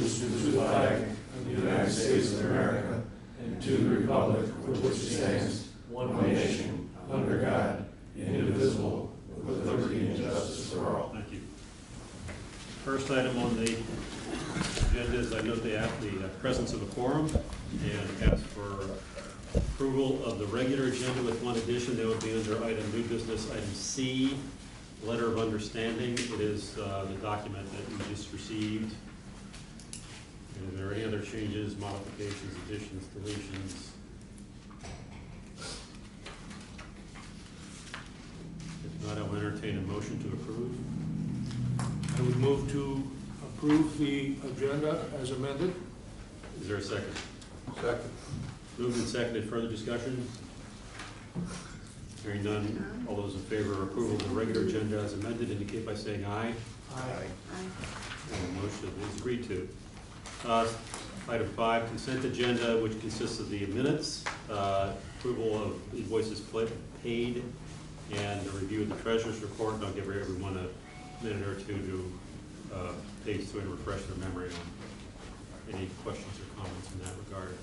allegiance to the flag of the United States of America and to the republic for which it stands, one nation, under God, indivisible, with liberty and justice for all. Thank you. First item on the agenda is I note the presence of a quorum and ask for approval of the regular agenda with one addition. That would be under item new business, item C, letter of understanding. It is the document that we just received. And are there any other changes, modifications, additions, deletions? If not, I will entertain a motion to approve. I would move to approve the agenda as amended. Is there a second? Second. Moved and seconded. Further discussion? Hearing none. All those in favor of approval of the regular agenda as amended indicate by saying aye. Aye. And the motion is agreed to. Item 5, consent agenda, which consists of the minutes, approval of invoices paid, and a review of the treasurer's report. And I'll give everyone a minute or two to page through and refresh their memory on any questions or comments in that regard.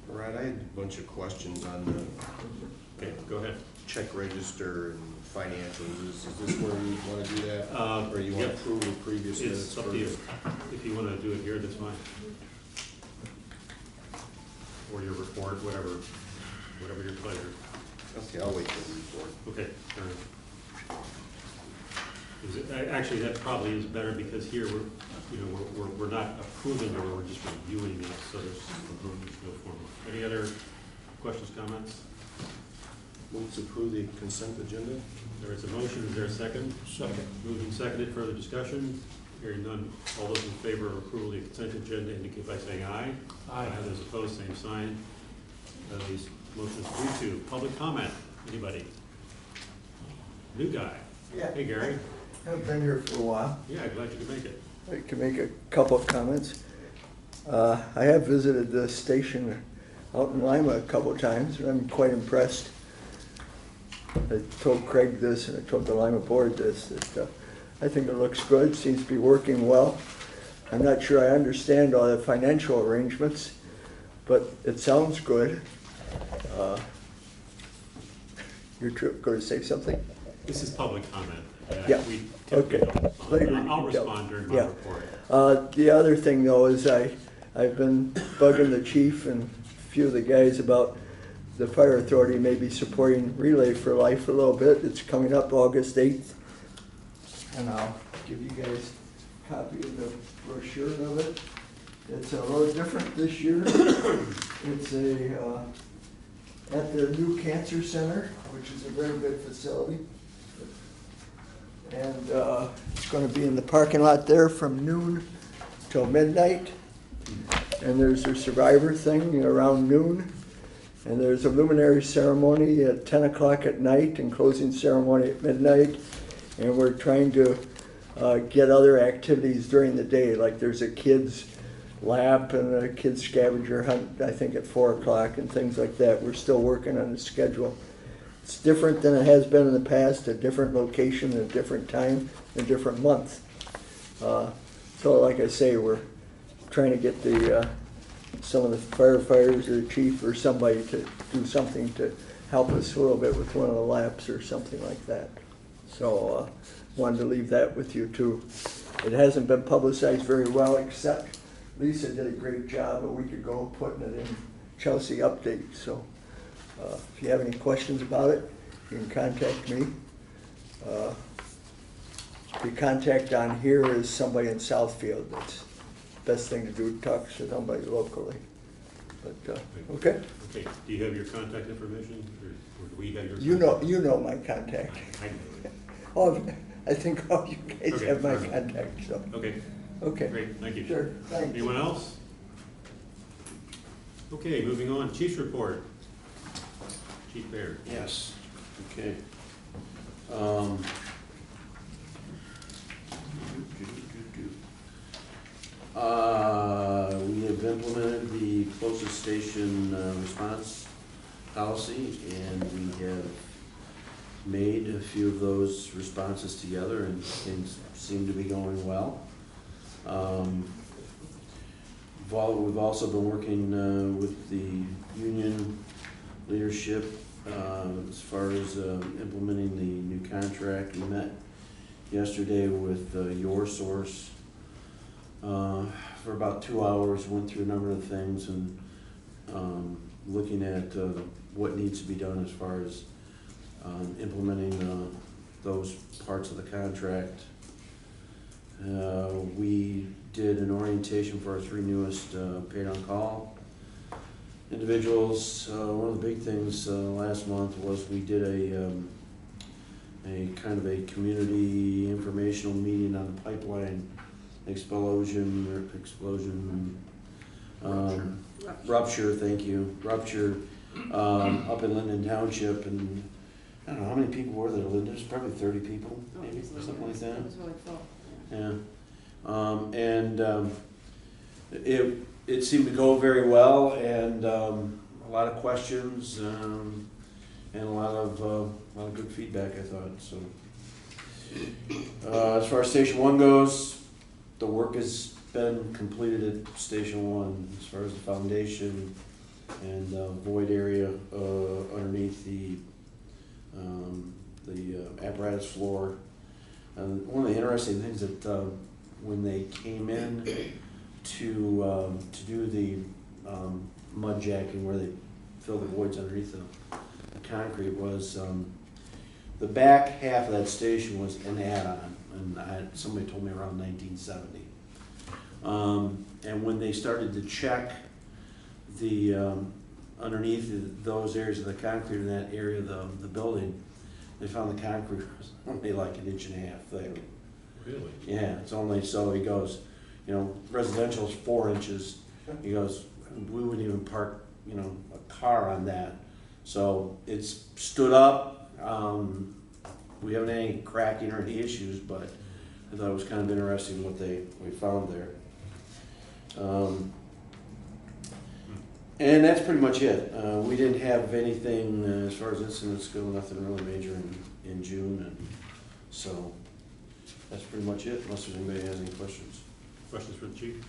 Right, I had a bunch of questions on the Okay, go ahead. check register and financials. Is this where you want to do that? Or you want Yep. to approve the previous minutes? It's up to you. If you want to do it here, that's fine. Or your report, whatever your pleasure. Okay, I'll wait for the report. Okay, all right. Actually, that probably is better because here we're not approving or we're just reviewing it, so there's no formal. Any other questions, comments? Move to approve the consent agenda? There is a motion. Is there a second? Second. Moved and seconded. Further discussion? Hearing none. All those in favor of approval of the consent agenda indicate by saying aye. Aye. Those opposed, same sign. These motions agreed to. Public comment. Anybody? New guy. Yeah. Hey, Gary. I've been here for a while. Yeah, glad you could make it. I can make a couple of comments. I have visited the station out in Lima a couple of times, and I'm quite impressed. I told Craig this, and I told the Lima board this, that I think it looks good, seems to be working well. I'm not sure I understand all the financial arrangements, but it sounds good. You're going to say something? This is public comment. Yeah. We typically Okay. don't respond. Later I'll you can respond during my Yeah. report. The other thing though is I've been bugging the chief and a few of the guys about the fire authority maybe supporting Relay for Life a little bit. It's coming up August 8th. And I'll give you guys a copy of the brochure of it. It's a little different this year. It's at the new cancer center, which is a very good facility. And it's going to be in the parking lot there from noon till midnight. And there's a survivor thing around noon. And there's a luminary ceremony at 10 o'clock at night and closing ceremony at midnight. And we're trying to get other activities during the day, like there's a kids lap and a kids scavenger hunt, I think at 4 o'clock and things like that. We're still working on the schedule. It's different than it has been in the past, a different location, a different time, a different month. So like I say, we're trying to get some of the firefighters or the chief or somebody to do something to help us a little bit with one of the laps or something like that. So wanted to leave that with you too. It hasn't been publicized very well, except Lisa did a great job a week ago putting it in Chelsea Update. So if you have any questions about it, you can contact me. The contact on here is somebody in Southfield. That's the best thing to do, talk to somebody locally. But okay. Okay, do you have your contact information, or do we have your? You know my contact. I know. Oh, I think all you guys Okay, have my all right. contact. So Okay, okay. great, thank you. Sure. Thanks. Anyone else? Okay, moving on, Chief's report. Chief Baird. Yes, okay. We have implemented the closest station response policy, and we have made a few of those responses together, and things seem to be going well. We've also been working with the union leadership as far as implementing the new contract. We met yesterday with Your Source for about 2 hours, went through a number of things and looking at what needs to be done as far as implementing those parts of the contract. We did an orientation for our 3 newest paid on call individuals. One of the big things last month was we did a kind of a community informational meeting on the pipeline explosion, rupture, thank you, rupture up in Linden Township, and I don't know how many people were there. There's probably 30 people, maybe something like that. It was really full. Yeah. It seemed to go very well, and a lot of questions and a lot of good feedback, I thought. So as far as Station 1 goes, the work has been completed at Station 1 as far as the foundation and void area underneath the apparatus floor. One of the interesting things that when they came in to do the mud jacking where they fill the voids underneath the concrete was the back half of that station was an add-on, and somebody told me around 1970. And when they started to check the underneath those areas of the concrete in that area of the building, they found the concrete was only like 1.5 inches thick. Really? Yeah, it's only, so he goes, residential is 4 inches. He goes, we wouldn't even park, a car on that. So it's stood up. We haven't had any cracking or any issues, but I thought it was kind of interesting what we found there. And that's pretty much it. We didn't have anything as far as incidents go, nothing really major in June, and so that's pretty much it, unless there's anybody has any questions. Questions for the chief?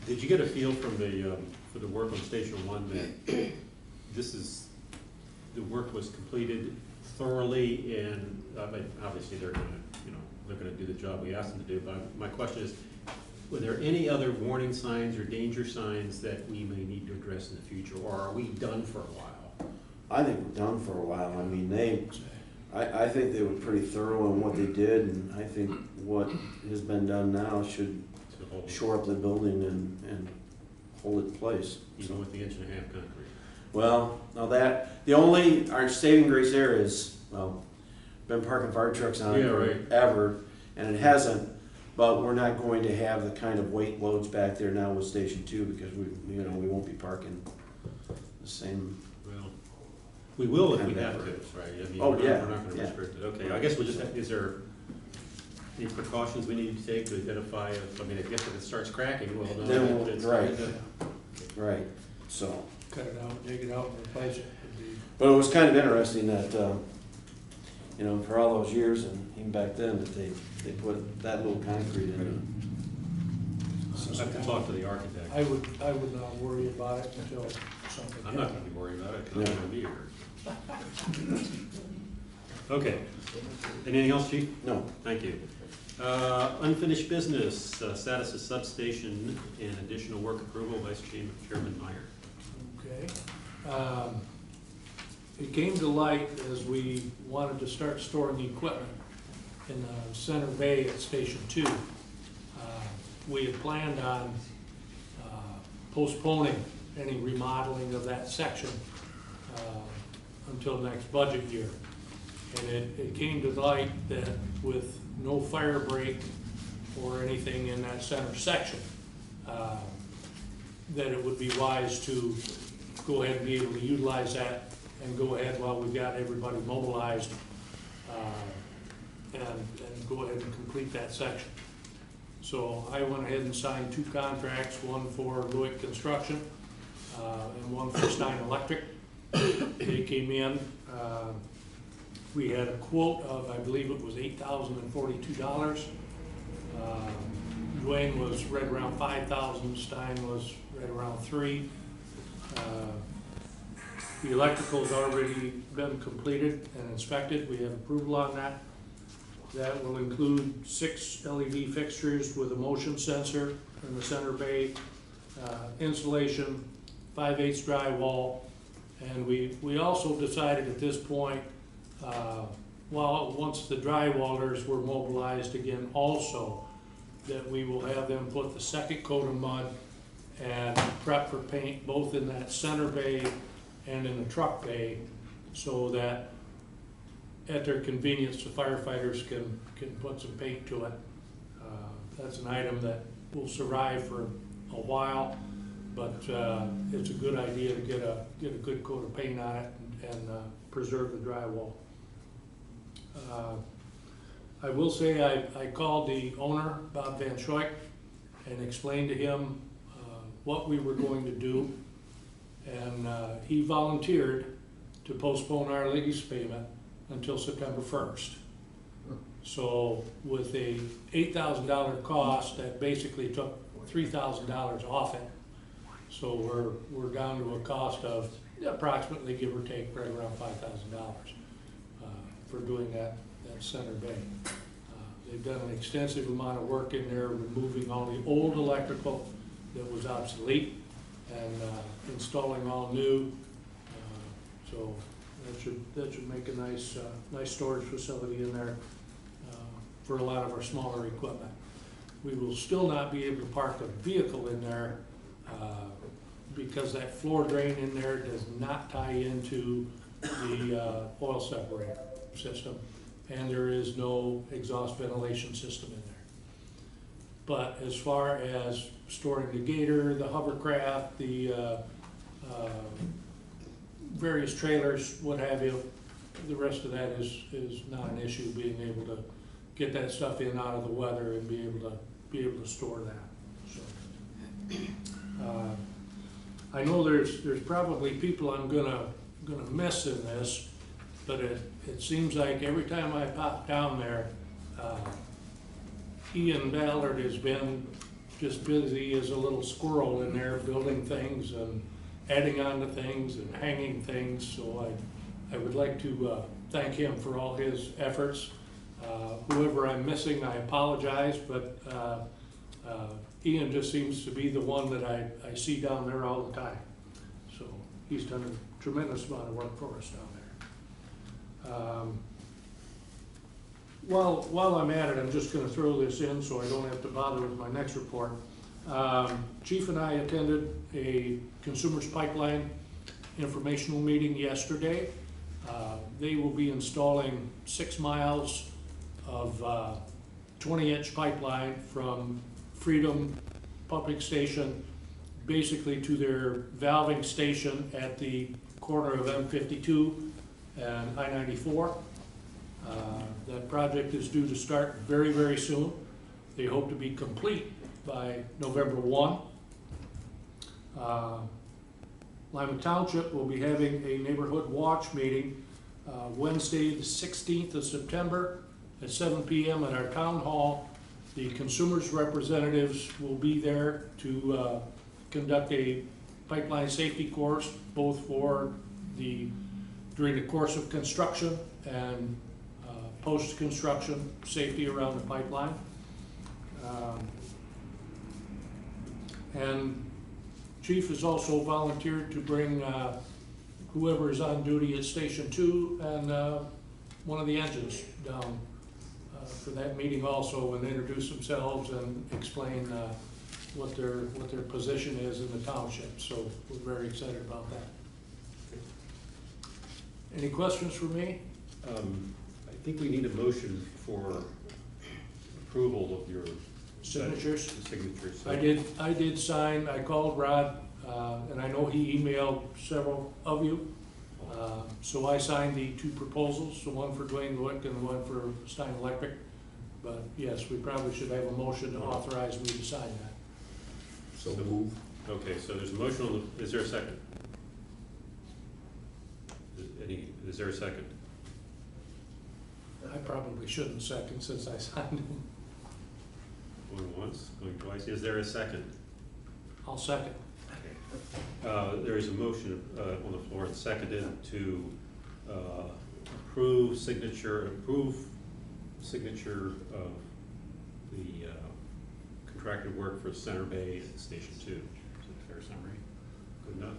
Did you get a feel from for the work on Station 1 that the work was completed thoroughly, and obviously they're gonna do the job we asked them to do, but my question is, were there any other warning signs or danger signs that we may need to address in the future, or are we done for a while? I think we're done for a while. I mean, I think they were pretty thorough in what they did, and I think what has been done now should shore up the building and hold it in place. Even with the 1.5 inch concrete? Well, now our saving grace there is, been parking fire trucks on it forever, and it hasn't, but we're not going to have the kind of weight loads back there now with Station 2 because we won't be parking the same. Well, we will if we have to, right? I mean, we're not going to restrict it. Okay, I guess we'll just is there any precautions we need to take to identify if it starts cracking, well, no, then it's right. So Cut it out, dig it out, and replace it. but it was kind of interesting that, for all those years and even back then, that they put that little concrete in. I have to talk to the architect. I would not worry about it until something. I'm not going to be worried about it because I'm going to be here. Okay. Anything else, Chief? No. Thank you. Unfinished business, status of substation and additional work approval, Vice Chairman Meyer. Okay. It came to light as we wanted to start storing the equipment in the center bay at Station 2. We had planned on postponing any remodeling of that section until next budget year. And it came to light that with no fire break or anything in that center section, that it would be wise to go ahead and be able to utilize that and go ahead while we've got everybody mobilized and go ahead and complete that section. So I went ahead and signed 2 contracts, one for Lewick Construction and one for Stein Electric. They came in, we had a quote of, I believe it was $8,042. Dwayne was right around 5,000, Stein was right around 3. The electrical's already been completed and inspected, we have approval on that. That will include 6 LED fixtures with a motion sensor in the center bay, insulation, 5/8 drywall, and we also decided at this point, once the drywallers were mobilized again also, that we will have them put the second coat of mud and prep for paint both in that center bay and in the truck bay, so that at their convenience, the firefighters can put some paint to it. That's an item that will survive for a while, but it's a good idea to get a good coat of paint on it and preserve the drywall. I will say I called the owner, Bob Van Schoik, and explained to him what we were going to do, and he volunteered to postpone our lease payment until September 1st. So with a $8,000 cost, that basically took $3,000 off it. So we're down to a cost of approximately, give or take, right around $5,000 for doing that center bay. They've done an extensive amount of work in there, removing all the old electrical that was obsolete and installing all new. So that should make a nice storage facility in there for a lot of our smaller equipment. We will still not be able to park a vehicle in there because that floor drain in there does not tie into the oil separator system, and there is no exhaust ventilation system in there. But as far as storing the gator, the hovercraft, the various trailers, what have you, the rest of that is not an issue, being able to get that stuff in out of the weather and be able to store that. So I know there's probably people I'm gonna miss in this, but it seems like every time I pop down there, Ian Ballard has been just busy as a little squirrel in there, building things and adding on to things and hanging things. So I would like to thank him for all his efforts. Whoever I'm missing, I apologize, but Ian just seems to be the one that I see down there all the time. So he's done a tremendous amount of work for us down there. While I'm at it, I'm just going to throw this in so I don't have to bother with my next report. Chief and I attended a Consumers Pipeline informational meeting yesterday. They will be installing 6 miles of 20-inch pipeline from Freedom Pumping Station basically to their valving station at the corner of M52 and I-94. That project is due to start very, very soon. They hope to be complete by November 1. Lima Township will be having a neighborhood watch meeting Wednesday, the 16th of September at 7 p.m. at our town hall. The consumers representatives will be there to conduct a pipeline safety course, both for during the course of construction and post-construction safety around the pipeline. And Chief has also volunteered to bring whoever is on duty at Station 2 and one of the engines down for that meeting also, and introduce themselves and explain what their position is in the township. So we're very excited about that. Any questions for me? I think we need a motion for approval of your Signatures? signatures. I did sign. I called Rod, and I know he emailed several of you. So I signed the 2 proposals, the one for Dwayne Lewick and the one for Stein Electric. But yes, we probably should have a motion to authorize me to sign that. So move. Okay, so there's a motion on the, is there a second? Is there a second? I probably shouldn't second since I signed it. Going once, going twice. Is there a second? I'll second. There is a motion on the floor and seconded to approve signature of the contracted work for Center Bay at Station 2. Is that a fair summary? Good enough?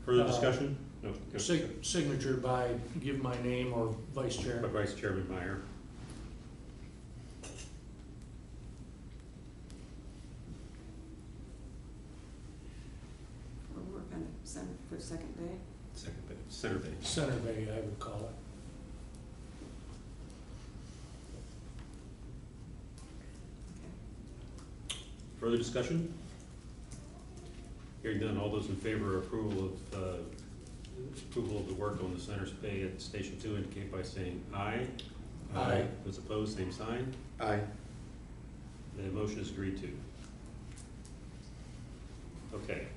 Further discussion? No. Signature by, give my name or vice chair. By Vice Chairman Meyer. We'll work on it for second day. Second Bay, Center Bay. Center Bay, I would call it. Okay. Further discussion? Hearing none, all those in favor of approval of the work on the Center Bay at Station 2 indicate by saying aye. Aye. Those opposed, same sign. Aye. The motion is agreed to. Okay,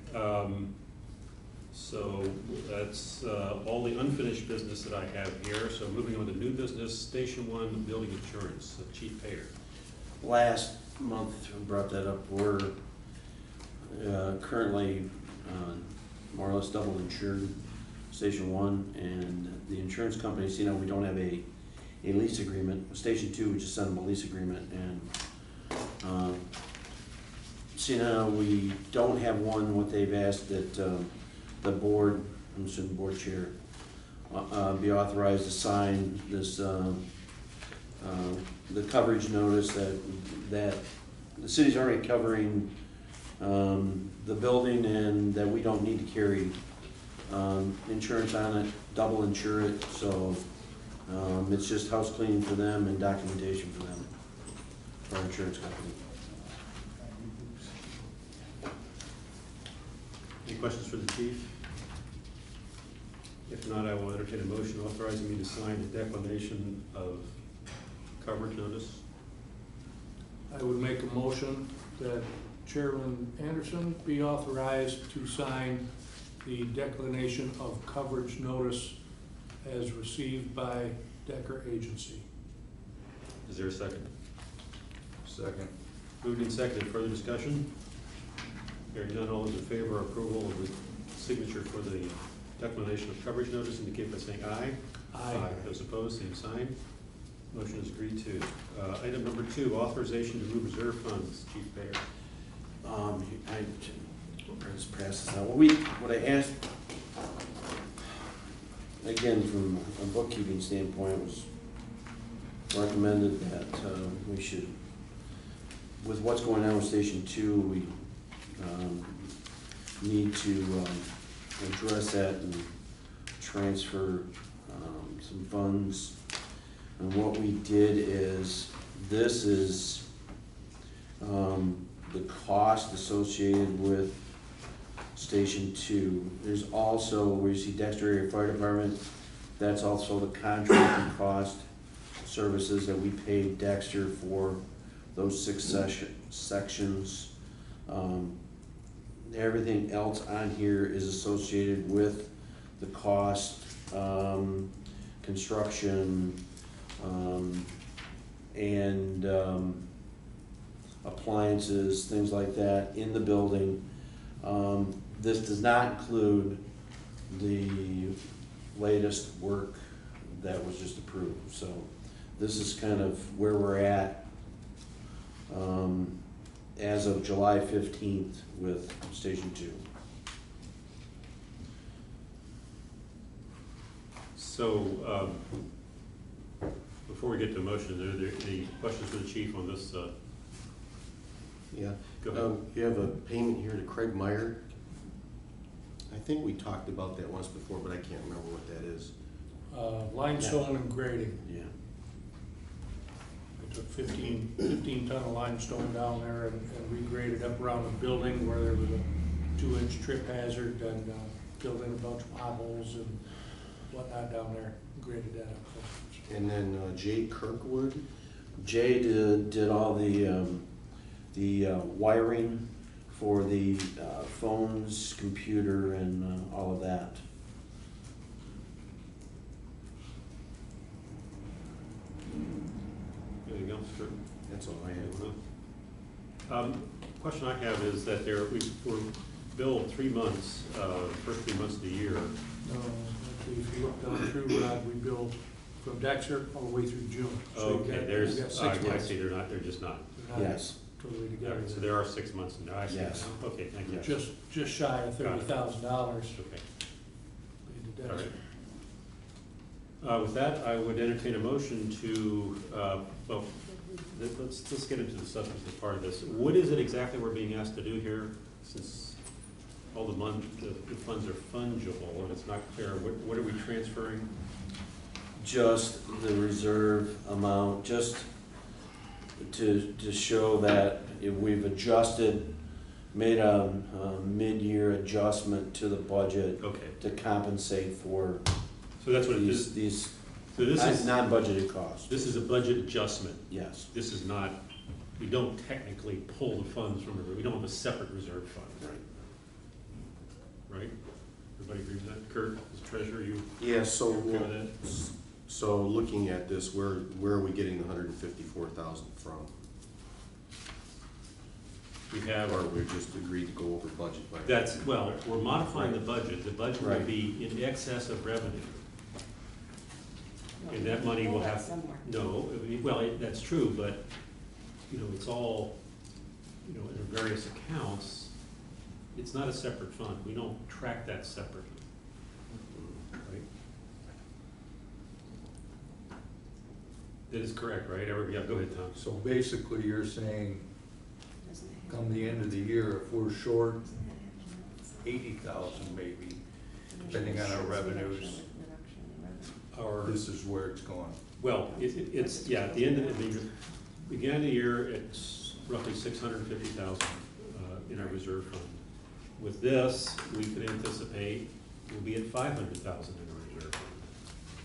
so that's all the unfinished business that I have here. So moving on to new business, Station 1 building insurance, Chief Payer. Last month, we brought that up. We're currently more or less double insured, Station 1, and the insurance companies, you know, we don't have a lease agreement. Station 2, we just sent them a lease agreement, and so now we don't have one. What they've asked that the board, I'm assuming board chair, be authorized to sign this, the coverage notice that the city's already covering the building and that we don't need to carry insurance on it, double insure it, so it's just house cleaning for them and documentation for them, for our insurance company. Any questions for the chief? If not, I will entertain a motion authorizing me to sign the declination of coverage notice. I would make a motion that Chairman Anderson be authorized to sign the declination of coverage notice as received by Decker Agency. Is there a second? Second. Moved and seconded. Further discussion? Hearing none, all those in favor of approval of the signature for the declination of coverage notice indicate by saying aye. Aye. Those opposed, same sign. Motion is agreed to. Item number 2, authorization to move reserve funds, Chief Payer. I just pass this out. What I asked, again, from a bookkeeping standpoint, was recommended that we should, with what's going on with Station 2, we need to address that and transfer some funds. And what we did is, this is the cost associated with Station 2. There's also, where you see Dexter Area Fire Department, that's also the contracting cost services that we paid Dexter for those 6 sections. Everything else on here is associated with the cost, construction, and appliances, things like that in the building. This does not include the latest work that was just approved. So this is kind of where we're at as of July 15th with Station 2. So, before we get to motion, are there any questions for the chief on this? Yeah. Go ahead. You have a payment here to Craig Meyer. I think we talked about that once before, but I can't remember what that is. Limestone and grading. Yeah. I took 15 ton of limestone down there and regraded up around the building where there was a 2-inch trip hazard, and filled in a bunch of potholes and whatnot down there, graded that up. And then Jay Kirkwood. Jay did all the wiring for the phones, computer, and all of that. else? That's all I have. Question I have is that we're billed 3 months, first 3 months of the year. Actually, if you look down through, Rod, we build from Dexter all the way through June. So you've Okay, got- you've got 6 I months. see, they're just not. They're not Yes. Totally All together. right, so there are 6 months in there, I see Yes. now. Okay, thank you. Just shy of $30,000 Okay, into all Dexter. right. With that, I would entertain a motion to, well, let's get into the substantive part of this. What is it exactly we're being asked to do here, since all the funds are fungible, and it's not clear, what are we transferring? Just the reserve amount, just to show that if we've adjusted, made a mid-year adjustment to the budget Okay, to compensate for so that's what it is. these So this is, non-budgeted costs. this is a budget adjustment. Yes. This is not, we don't technically pull the funds from we don't have a separate reserve fund, right? Everybody agree with that? Kurt, as treasurer, you Yeah, so, okay with that? so looking at this, where are we getting the 154,000 from? We have, Or we just agreed to go over budget by? well, we're modifying the budget. The budget will Right. be in excess of revenue. And that money will have, Somewhere. no, that's true, but, it's all, in various accounts. It's not a separate fund. We don't track that separately, right? That is correct, right? Yeah, go ahead, Tom. So basically, you're saying, Doesn't it? come the end of the year, if we're short 80,000 maybe, depending on our revenues, Our, this is where it's going. well, it's, yeah, at the end of the beginning of the year, it's roughly 650,000 in our reserve fund. With this, we could anticipate we'll be at 500,000 in our reserve fund.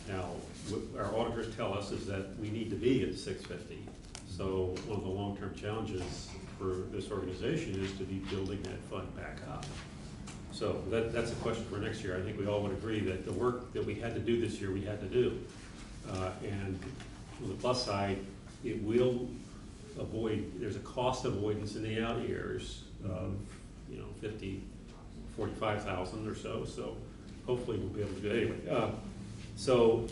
Now, what our auditors tell us is that we need to be at 650. So one of the long-term challenges for this organization is to be building that fund back up. So that's a question for next year. I think we all would agree that the work that we had to do this year, we had to do. And on the plus side, it will avoid, there's a cost avoidance in the out years of, 45,000 or so. So hopefully we'll be able to do it anyway. So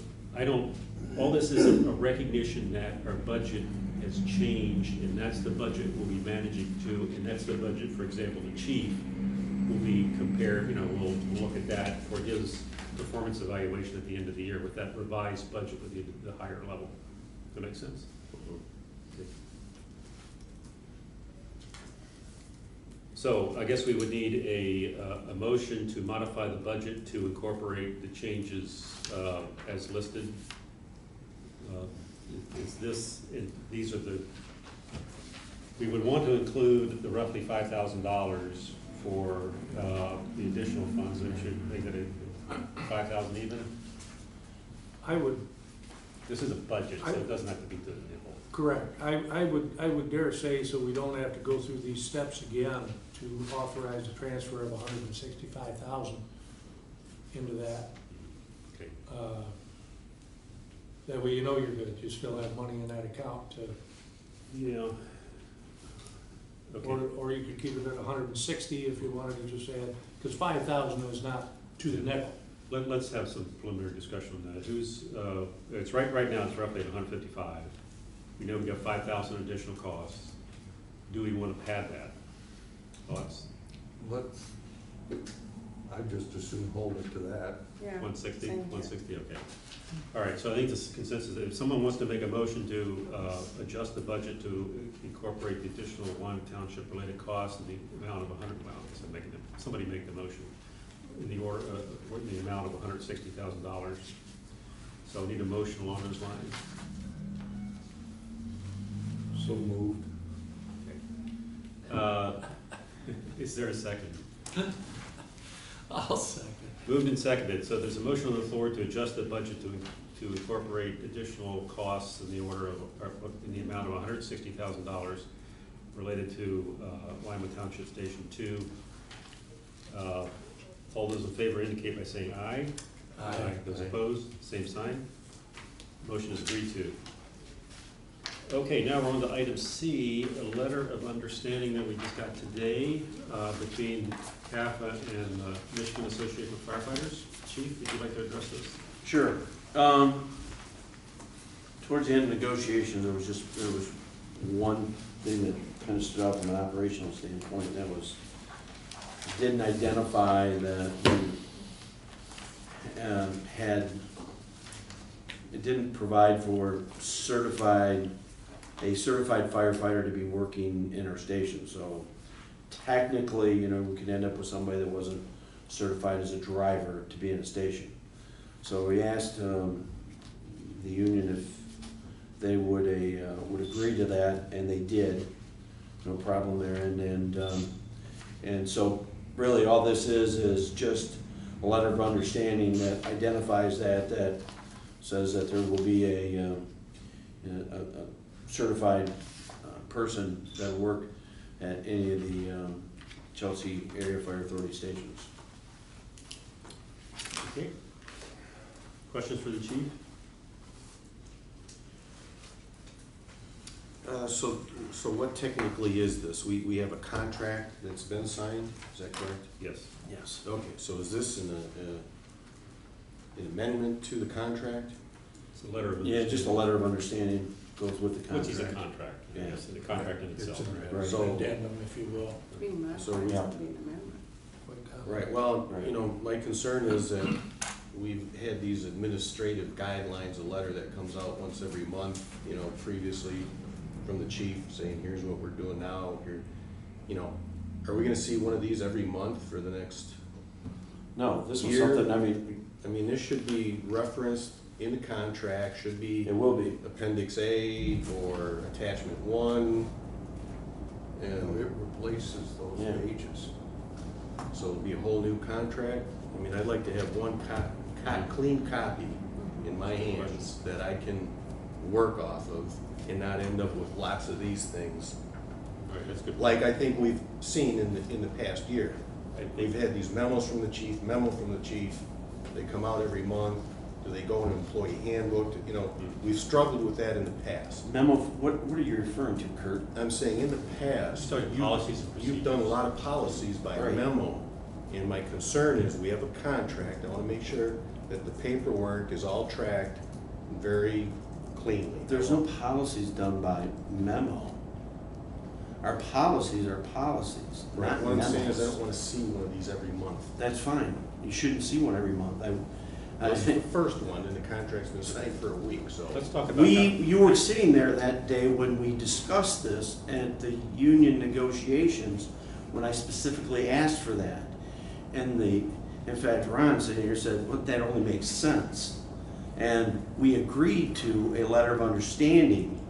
all this is a recognition that our budget has changed, and that's the budget we'll be managing to, and that's the budget, for example, the chief will be compared, we'll look at that for his performance evaluation at the end of the year with that revised budget with the higher level. Does that make sense? Okay. So I guess we would need a motion to modify the budget to incorporate the changes as listed. These are we would want to include the roughly $5,000 for the additional funds, that should make it 5,000 even. I would, This is a budget, so it doesn't have to be the whole. correct, I would dare say, so we don't have to go through these steps again, to authorize the transfer of 165,000 into that. Okay. That way you're good, you still have money in that account to, Yeah. Okay. or you could keep it at 160 if you wanted to just add, because 5,000 is not to the nickel. Let's have some preliminary discussion on that. It's right now, it's roughly 155. We know we've got 5,000 additional costs. Do we want to pad that? Thoughts? Let's, I just assume hold it to that. Yeah. 160, same here. 160, okay. All right, so I think this consensus, if someone wants to make a motion to adjust the budget to incorporate the additional Lima Township related costs in the amount of somebody make the motion in the order, in the amount of $160,000. So I need a motion along those lines. So moved. Is there a second? I'll second. Moved and seconded, so there's a motion on the floor to adjust the budget to incorporate additional costs in the order of, in the amount of $160,000 related to Lima Township Station 2. All those in favor indicate by saying aye. Those opposed, same sign. Motion is agreed to. Okay, now we're on to item C, a letter of understanding that we just got today between CAFA and Michigan Association of Firefighters. Chief, would you like to address this? Sure. Towards the end of negotiations, there was one thing that kind of stood out from an operational standpoint, and that was, didn't identify that we it didn't provide for a certified firefighter to be working in our station. So technically, you know, we could end up with somebody that wasn't certified as a driver to be in a station. So we asked the union if they would agree to that, and they did. No problem there. And so really all this is just a letter of understanding that identifies that says that there will be a certified person that will work at any of the Chelsea Area Fire Authority stations. Okay. Questions for the chief? So what technically is this? We have a contract that's been signed, is that correct? Yes. Yes. Okay, so is this an amendment to the contract? It's a letter of Yeah, understanding. just a letter of understanding goes with the contract. Which is a contract, Yeah. yes, and the contract in itself. It's an Right. So- addendum, if you will. Being So, modified, yeah. to be an amendment. Right, well, Right. you know, my concern is that we've had these administrative guidelines, a letter that comes out once every month, you know, previously from the chief saying, here's what we're doing now, here, you know, are we gonna see one of these every month for the next? No, this was Year. something, I mean, this should be referenced in the contract, should be it will be. Appendix A or Attachment 1, And and it replaces those Yeah. pages. so it'll be a whole new contract. I mean, I'd like to have one clean copy in my hands that I can work off of and not end up with lots of these things. All right, that's good. Like I think we've seen in the past year. I We've think, had these memos from the chief, memo from the chief, they come out every month. Do they go in an employee handbook? You know, we've struggled with that in the past. Memo, what are you referring to, Kurt? I'm saying in the past, Starting policies and you've done a procedures. lot of policies by Right. memo. And my concern is we have a contract. I want to make sure that the paperwork is all tracked very cleanly. There's no policies done by memo. Our policies are policies, Right, not what I'm saying is I don't memos. want to see one of these every month. That's fine. You shouldn't see one every month. I This is the think first one, and the contract's been signed for a week, so. let's talk about you were sitting there that day when we discussed this at the union negotiations, when I specifically asked for that. And in fact, Ron sitting here said, well, that only makes sense. And we agreed to a letter of understanding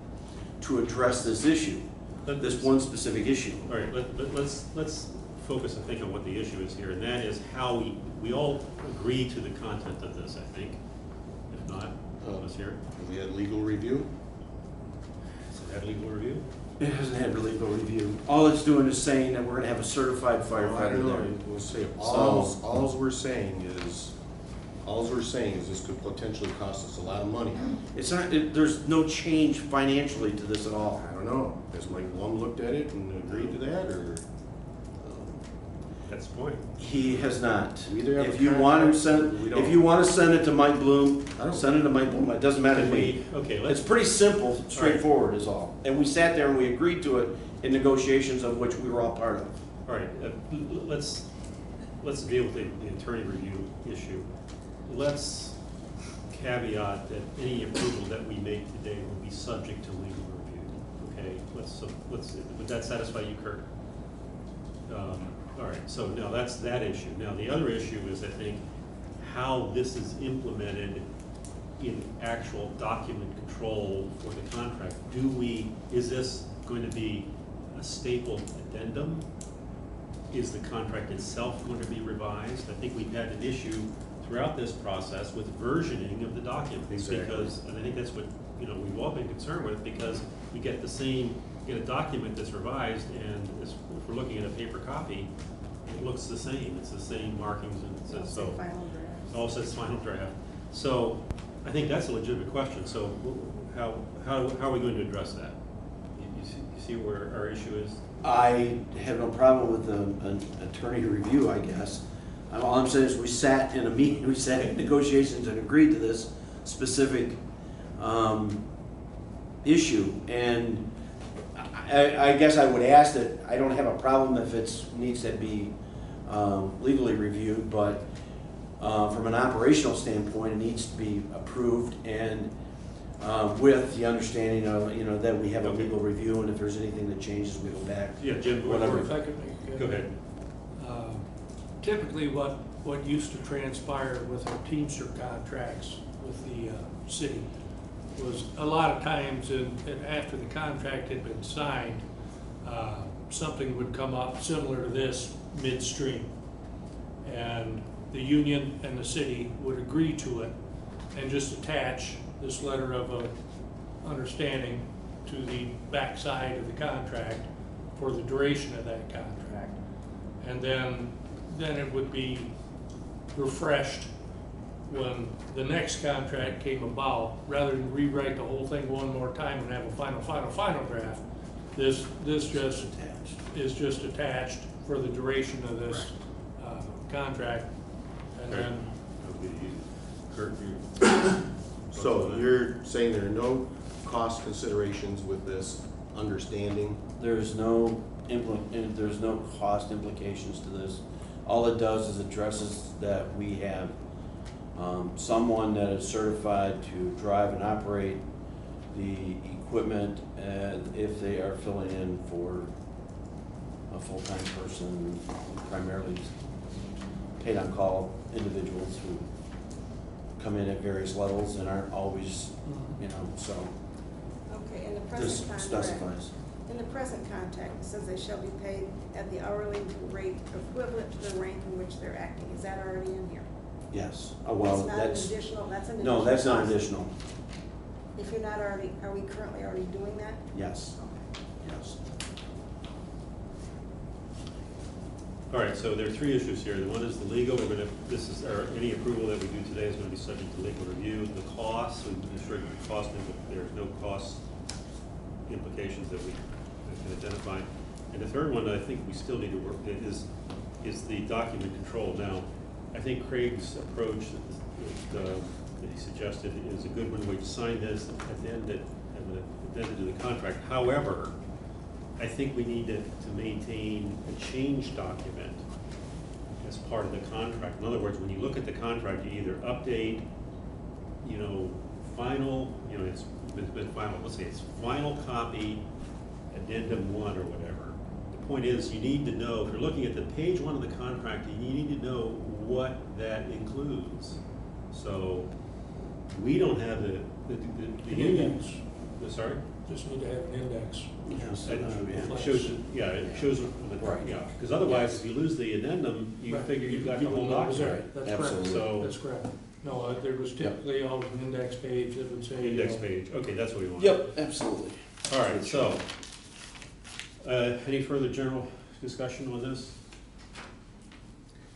to address this issue, this one specific issue. All right, let's focus, I think, on what the issue is here, and that is how we all agree to the content of this, I think. If not, let's hear it. We had legal review. So that legal review? It hasn't had legal review. All it's doing is saying that we're gonna have a certified I firefighter don't know, there. we'll say, So- alls we're saying is this could potentially cost us a lot of money. It's not, there's no change financially to this at all. I don't know, has Mike Blum looked at it and agreed to that, or? That's the point. He has not. We either have If a you want to contract or we send, don't. if you want to send it to Mike Bloom, I don't- send it to Mike Bloom. It doesn't matter to Can me. we, okay, It's let's, pretty simple, straightforward is all. And we sat there and we agreed to it in negotiations of which we were all part of. all right, let's deal with the attorney review issue. Let's caveat that any approval that we make today will be subject to legal review, okay? Would that satisfy you, Kurt? All right, so now that's that issue. Now, the other issue is, I think, how this is implemented in actual document control for the contract. Is this going to be a stapled addendum? Is the contract itself going to be revised? I think we've had an issue throughout this process with versioning of the documents. Exactly. Because, and I think that's what, we've all been concerned with, because we get a document that's revised, and if we're looking at a paper copy, it looks the same. It's the same markings, and it says so. Final draft. All says final draft. So I think that's a legitimate question. So how are we going to address that? You see where our issue is? I have no problem with an attorney review, I guess. All I'm saying is we sat in a meeting, we sat in negotiations and agreed to this specific issue. And I guess I would ask that, I don't have a problem if it needs to be legally reviewed, but from an operational standpoint, it needs to be approved and with the understanding of, you know, that we have a legal review, and if there's anything that changes, we go back. Yeah, Jim, Whatever. Or if I could make. Go ahead. Typically, what used to transpire with our Teamster contracts with the city was a lot of times, and after the contract had been signed, something would come up similar to this midstream. And the union and the city would agree to it and just attach this letter of understanding to the backside of the contract for the duration of that contract. And then it would be refreshed when the next contract came about, rather than rewrite the whole thing one more time and have a final draft. This just is just attached for the duration of this contract. And then Kurt, you. So you're saying there are no cost considerations with this understanding? There's no cost implications to this. All it does is addresses that we have someone that is certified to drive and operate the equipment, and if they are filling in for a full-time person, primarily paid on call individuals who come in at various levels and aren't always, you know, so Okay, in the this present contract, specifies. in the present contract, it says they shall be paid at the hourly rate equivalent to the rank in which they're acting. Is that already in here? Yes. Well, It's not an that's, additional, that's an no, additional that's not cost. additional. If you're not already, are we currently already doing that? Yes, Okay. yes. All right, so there are three issues here. The one is the legal. We're gonna, this is, or any approval that we do today is gonna be subject to legal review. The costs, we restrict the cost, there's no cost implications that we can identify. And the third one that I think we still need to work is the document control. Now, I think Craig's approach that he suggested is a good one. We sign this at the end of the contract. However, I think we need to maintain a change document as part of the contract. In other words, when you look at the contract, you either update, you know, final, you know, it's been final, let's say it's final copy, addendum 1 or whatever. The point is, you need to know, if you're looking at the page 1 of the contract, you need to know what that includes. So we don't have the index. Sorry? Just need to have an index. Yes, It shows, yeah, it shows, Right. yeah, because otherwise, if you lose the addendum, you Right. figure you've got the You whole will know it was document. there. That's Absolutely. correct. So, That's correct. No, there was typically always an index page that would say. index page, okay, that's what we want. Yep, absolutely. All right, so, any further general discussion on this?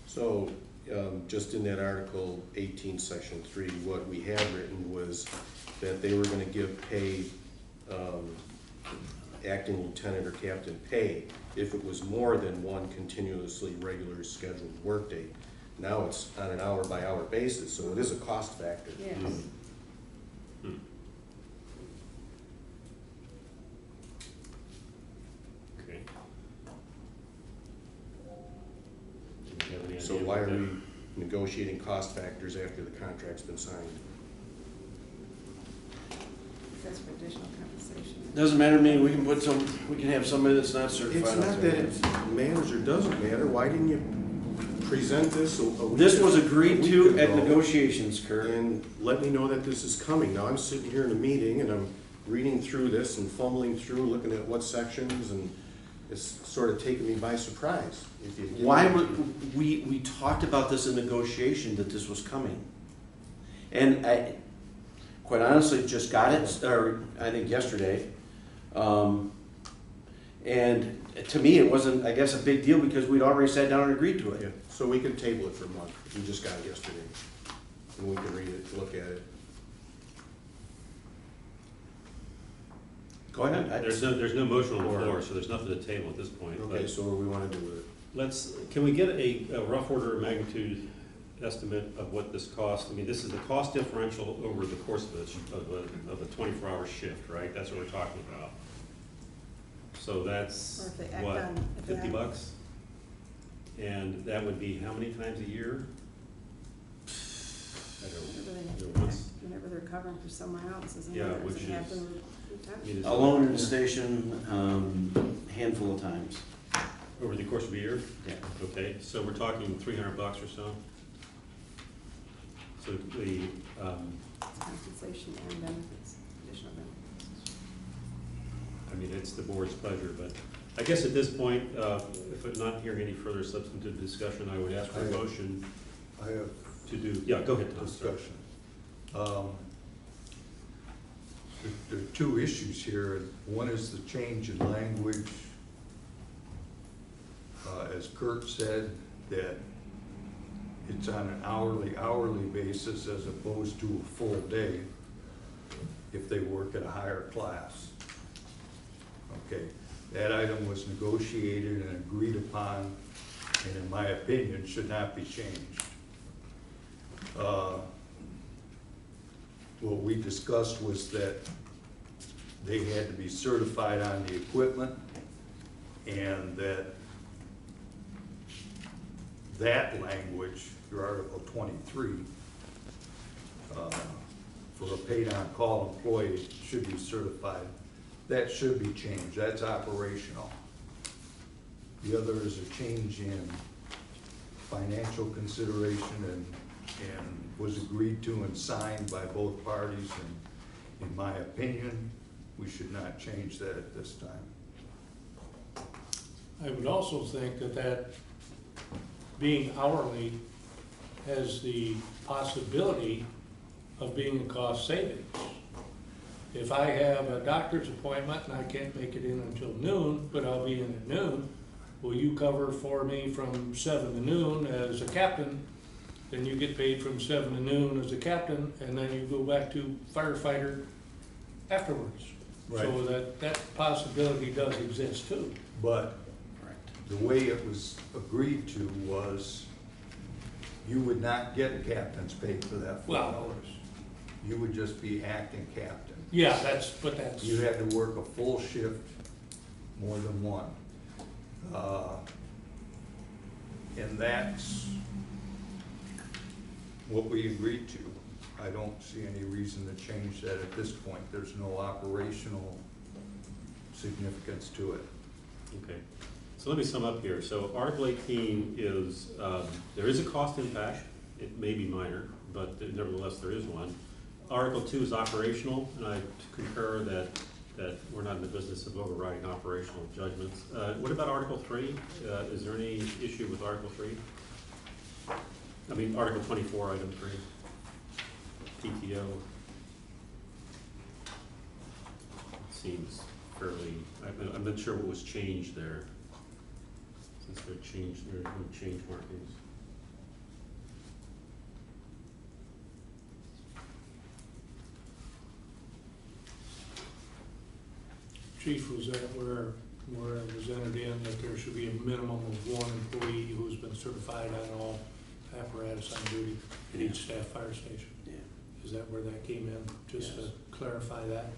So, just in that Article 18, Section 3, what we had written was that they were gonna give pay, acting lieutenant or captain pay if it was more than one continuously regular scheduled workday. Now it's on an hour-by-hour basis, so it is a cost factor. Yes. Okay. Do you have any So idea why what are that- we negotiating cost factors after the contract's been signed? That's for additional compensation. Doesn't matter to me, we can have somebody that's not certified. It's out not there. that it matters or doesn't matter, why didn't you present this a week This was a agreed week to at ago negotiations, Kurt. and let me know that this is coming? Now, I'm sitting here in a meeting and I'm reading through this and fumbling through, looking at what sections, and it's sort of taken me by surprise. If you give Why me- would, we talked about this in negotiation, that this was coming. And I, quite honestly, just got it, or I think yesterday. And to me, it wasn't, I guess, a big deal because we'd already sat down and agreed to Yeah, it. so we could table it for a month, we just got it yesterday, and we can read it, look at it. Go ahead. There's no motion on the floor, so there's nothing to table at this point. Okay, but so what do we wanna do with it? can we get a rough order of magnitude estimate of what this costs? I mean, this is the cost differential over the course of a 24-hour shift, right? That's what we're talking about. So Or that's, if they act what, on- if they $50 act- bucks? And that would be how many times a year? I don't know. Once. Whenever they're covering for someone else, isn't it? Yeah, Or does which it happen is- every time? I mean, is it Alone in the station, handful of times. over the course of a year? Yeah. Okay, so we're talking $300 or so? So the, Compensation and benefits, additional benefits. I mean, it's the board's pleasure, but I guess at this point, if I'm not hearing any further substantive discussion, I would ask for a motion I have to do, yeah, go ahead, Tom. Sorry. discussion. There are two issues here. One is the change in language. As Kurt said, that it's on an hourly basis as opposed to a full day if they work at a higher class. Okay, that item was negotiated and agreed upon, and in my opinion, should not be changed. What we discussed was that they had to be certified on the equipment, and that language, your Article 23, for a paid-on-call employee should be certified. That should be changed, that's operational. The other is a change in financial consideration and was agreed to and signed by both parties, and in my opinion, we should not change that at this time. I would also think that being hourly has the possibility of being a cost savings. If I have a doctor's appointment and I can't make it in until noon, but I'll be in at noon, will you cover for me from 7 to noon as a captain? Then you get paid from 7 to noon as a captain, and then you go back to firefighter afterwards. So that possibility does exist too. But the way it was agreed to was you would not get captain's pay for that 4 hours. You would just be acting captain. Yeah, but that's. You had to work a full shift, more than one. And that's what we agreed to. I don't see any reason to change that at this point. There's no operational significance to it. Okay, so let me sum up here. So Article 18 is, there is a cost impact. It may be minor, but nevertheless, there is one. Article 2 is operational, and I concur that we're not in the business of overriding operational judgments. What about Article 3? Is there any issue with Article 3? I mean, Article 24, Item 3, PTO. It seems fairly, I'm not sure what was changed there, since there are no change markings. Chief, was that where it was entered in that there should be a minimum of 1 employee who's been certified on all apparatus on duty at each staff fire station? Yeah. Is that where that came in, just to clarify that?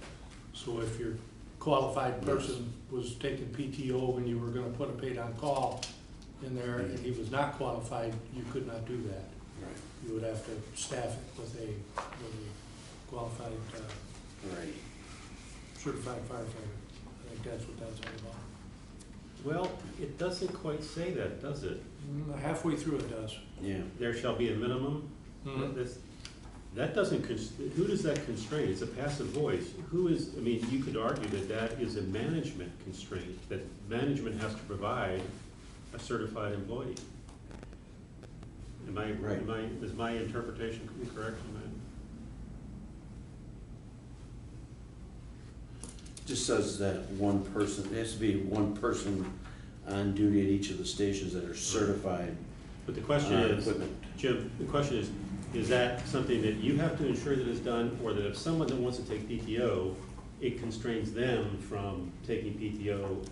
So if your qualified person was taking PTO and you were gonna put a paid-on-call in there and he was not qualified, you could not do that. Right. You would have to staff it with a qualified, Right. certified firefighter. I think that's what that's all about. Well, it doesn't quite say that, does it? Halfway through it does. Yeah. There shall be a minimum? That doesn't, who does that constrain? It's a passive voice. Who is, I mean, you could argue that that is a management constraint, that management has to provide a certified employee. Is my interpretation correct? Just says that one person, it has to be one person on duty at each of the stations that are certified. But the question is, Equipment. Jim, the question is that something that you have to ensure that is done, or that if someone that wants to take PTO it constrains them from taking PTO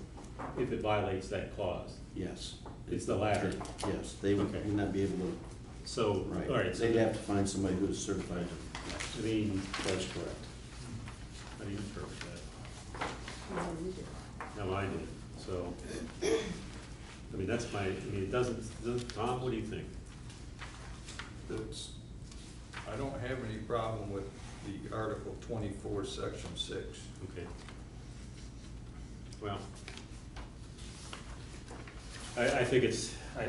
if it violates that clause. Yes. It's the latter. Yes, they would Okay. not be able to, So, right. all right, so They'd have to find somebody who is certified to, I mean, that's correct. how do you interpret that? No, we did. No, I did, so, I mean, that's my, I mean, it doesn't, Tom, what do you think? That's, I don't have any problem with the Article 24, Section 6. Okay. Well, I think it's, I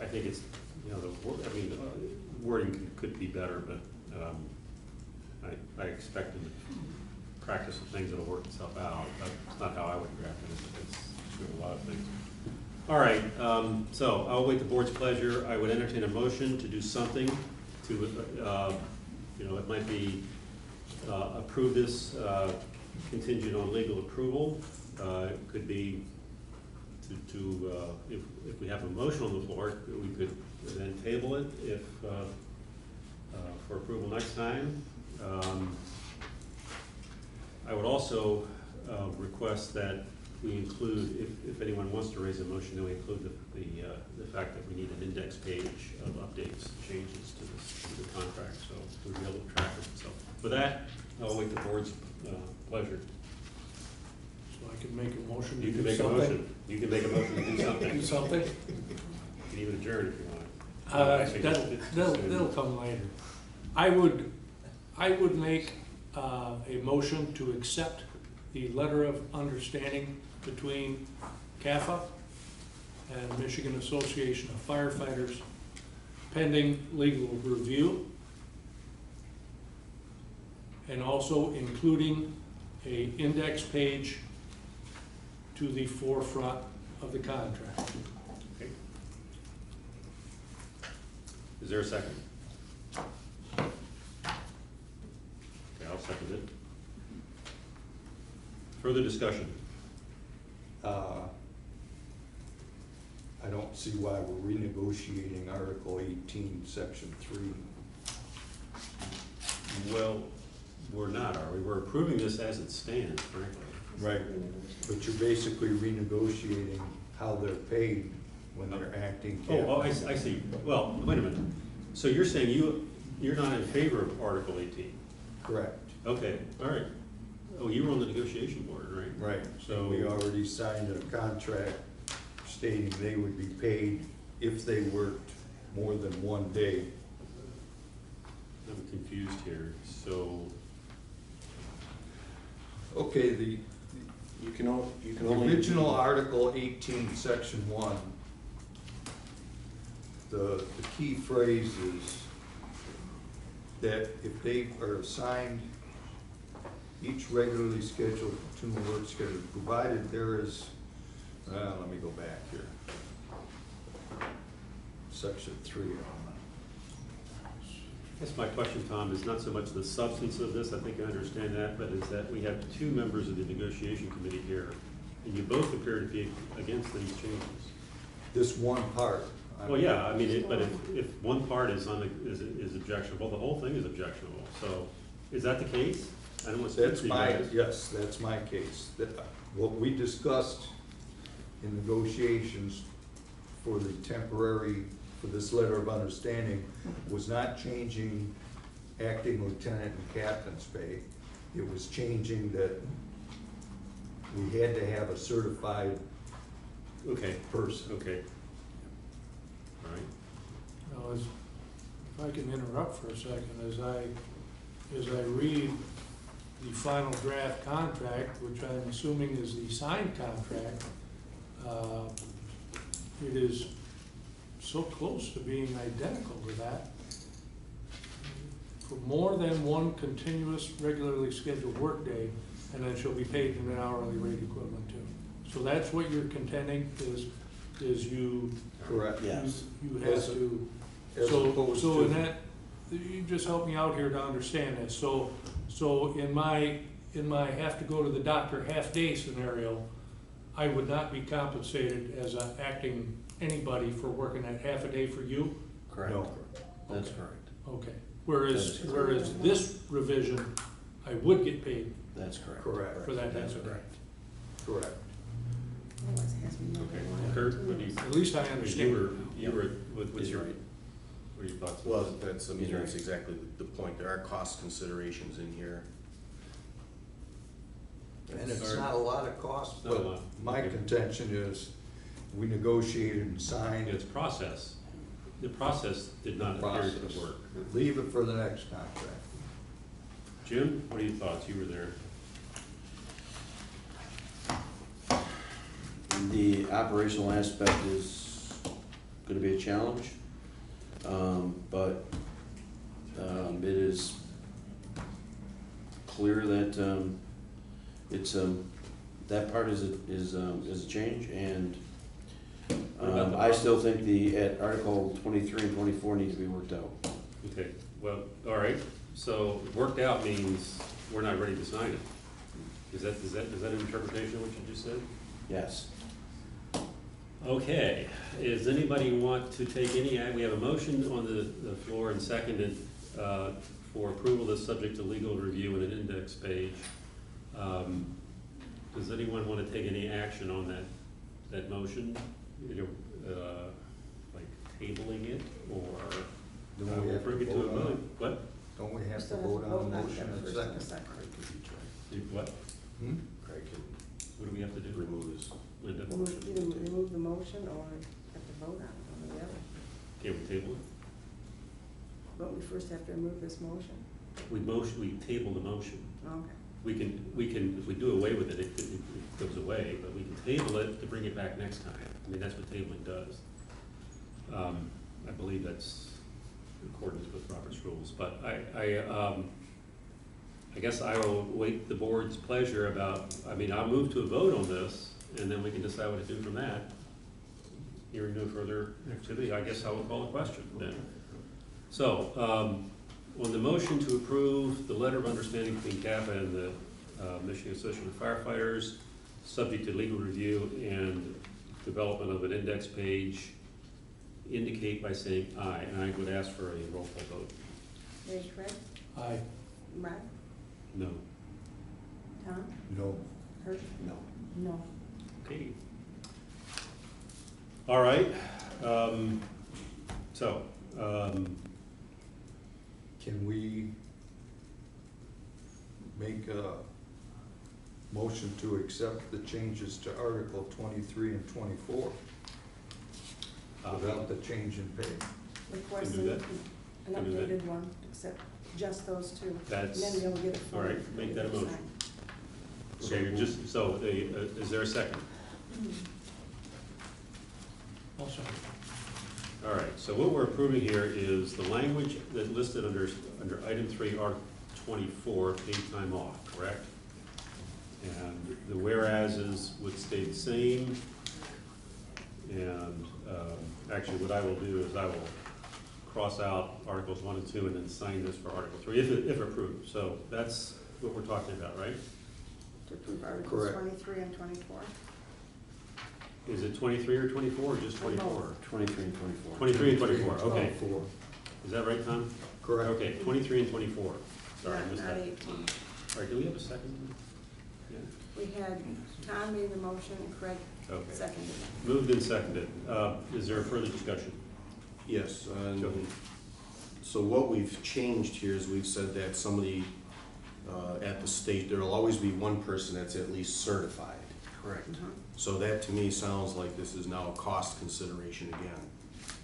think it's, you know, I mean, the wording could be better, but, I expect in the practice of things it'll work itself out. That's not how I would draft it, it's true of a lot of things. All right, so I'll wait the board's pleasure. I would entertain a motion to do something to, you know, it might be approve this contingent on legal approval. It could be if we have a motion on the floor, we could then table it if for approval next time. I would also request that we include, if anyone wants to raise a motion, that we include the fact that we need an index page of updates, changes to the contract, so we'll be able to track it. So with that, I'll wait the board's pleasure. So I can make a motion to You can do make a something? motion. You can make a motion to do something. Do something? You can even adjourn if you want. Actually, That'll come later. I would make a motion to accept the letter of understanding between CAFA and Michigan Association of Firefighters pending legal review, and also including a index page to the forefront of the contract. Okay. Is there a second? Okay, I'll second it. Further discussion? I don't see why we're renegotiating Article 18, Section 3. Well, we're not, are we? We're approving this as it stands, frankly. Right. But you're basically renegotiating how they're paid when they're acting captain. Oh, I see. Well, wait a minute. So you're saying you're not in favor of Article 18? Correct. Okay, all right. Oh, you were on the negotiation board, right? Right. So- We already signed a contract stating they would be paid if they worked more than one day. I'm confused here. So, Okay, the You can only. original Article 18, Section 1, the key phrase is that if they are assigned each regularly scheduled platoon work schedule, provided there is, let me go back here. Section 3 on I guess my question, Tom, is not so much the substance of this, I think I understand that, but is that we have two members of the negotiation committee here, and you both appear to be against these changes. this one part. Well, yeah, I mean, but if one part is objectionable, the whole thing is objectionable. So, is that the case? I don't want to speak That's for you my, guys. yes, that's my case. What we discussed in negotiations for the temporary, for this letter of understanding, was not changing acting lieutenant and captain's pay. It was changing that we had to have a certified Okay, person. okay. All right. Now, if I can interrupt for a second, as I read the final draft contract, which I'm assuming is the signed contract, it is so close to being identical to that. For more than one continuous regularly scheduled workday, and then she'll be paid in an hourly rate equivalent to. So that's what you're contending is you. Correct. Yes. You have As a- to, as so opposed in to- that, you just help me out here to understand this. So in my have to go to the doctor half-day scenario, I would not be compensated as an acting anybody for working that half a day for you? Correct. No. That's Okay. correct. Okay. That Whereas is correct. this revision, I would get paid That's correct. Correct. for that, that's That's correct. Correct. Otherwise it has to be number Okay, one. Kurt, what do you? At least I understand. You were, what's He's your, right. what are your thoughts? Well, that's, I mean, He's right. that's exactly the point. There are cost considerations in here. And it's not a lot of cost, Not a but lot. my Okay. contention is, we negotiated and signed. It's process. The process did not appear Process. to work. Leave it for the next contract. Jim, what are your thoughts? You were there. The operational aspect is gonna be a challenge, but it is clear that it's, that part is a change, and What about the I still think at Article 23 and 24 need to be worked out. Okay, well, all right, so worked out means we're not ready to sign it. Is that an interpretation of what you just said? Yes. Okay, does anybody want to take any, we have a motion on the floor and seconded for approval that's subject to legal review and an index page. Does anyone want to take any action on that motion? You know, like tabling it or Don't we have to bring it to a vote on vote? it? What? Don't we have to Still vote on the it, motion the and first and the second? second. What? Hmm? Craig can What do we have to do? remove his. Linda? Either remove the motion or have to vote on it, one or the other. Can we table it? But we first have to remove this motion. We table the motion. Okay. We can, if we do away with it, it goes away, but we can table it to bring it back next time. I mean, that's what tabling does. I believe that's in accordance with Robert's rules, but I guess I will wait the board's pleasure about, I mean, I'll move to a vote on this, and then we can decide what to do from that. Hearing no further activity, I guess I will call a question then. So, on the motion to approve the letter of understanding between CAFA and the Michigan Association of Firefighters, subject to legal review and development of an index page, indicate by saying aye, and I would ask for a roll call vote. Ready, Craig? Aye. Rod? No. Tom? No. Kurt? No. No. Okay. All right, Can we make a motion to accept the changes to Article 23 and 24 without the change in pay? Request Can do that. an Can do that. updated one, except just those two. And That's- then you'll get a all form. right, make that a motion. Sign. okay, just, so, is there a second? I'll second. All right, so what we're approving here is the language that listed under item 3, Article 24, paid time off, correct? And the whereases would stay the same. And actually, what I will do is I will cross out Articles 1 and 2 and then sign this for Article 3, if approved. So that's what we're talking about, right? To approve Articles Correct. 23 and 24. Is it 23 or 24, or just 24? 23 and 24. 23 and 24, okay. 24. Is that right, Tom? Correct. Okay, 23 and 24. Sorry, I Not missed not that. 18. All right, do we have a second? Yeah. We had, Tom made the motion and Craig Okay. seconded. Moved and seconded. Is there further discussion? Yes, Go ahead. so what we've changed here is we've said that somebody at the state, there'll always be one person that's at least certified. Correct. So that to me sounds like this is now a cost consideration again.